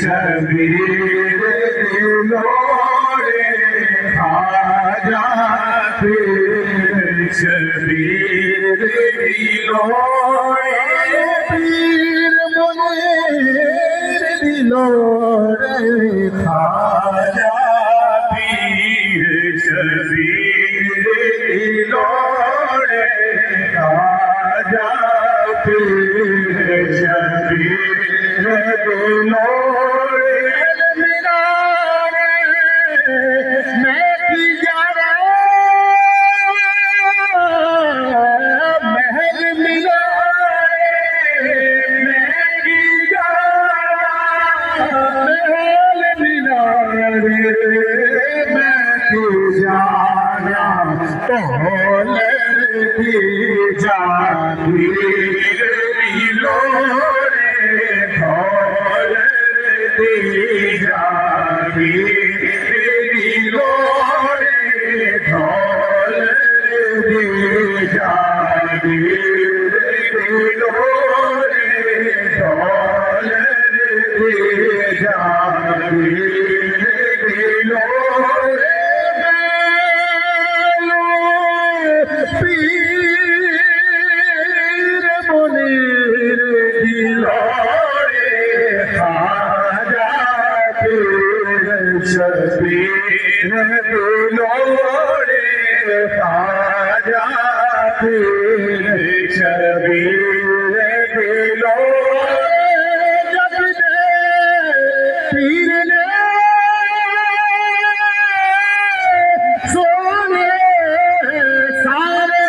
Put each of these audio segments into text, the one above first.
शबीर दिलोरे खाजा पीर शबीर दिलोरे पीर मुनीर दिलोरे खाजा पीर शबीर दिलोरे खाजा पीर शबीर दिलोरे मैं पियारा महल मिला महल मिला मैं जाना तोल जाती लो जाती लोरे ढोल जाती लोरे ढोल जाती लोरे पीर मुनीर दिलोरे खाजा पीर शबीर दिलोरे खाजा पीर शबीर दिलोरे जब दे पीर ने सोने सारे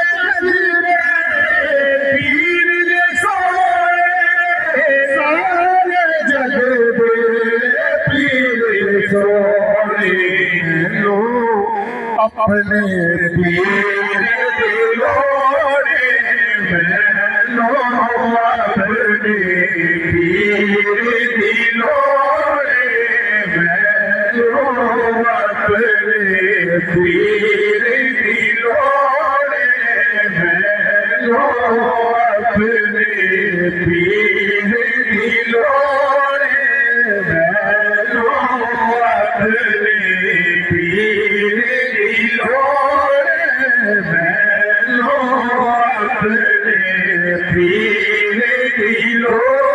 पीर ने सोने सारे जग पीर सोने लो अपने पीर दिलोरे लो अपने पीर दिलोरे लो अपने पीर दिलोरे लो अपने पीर दिलोरे लो अपने पीर दिलोरे लो अपने पीर दिलोरे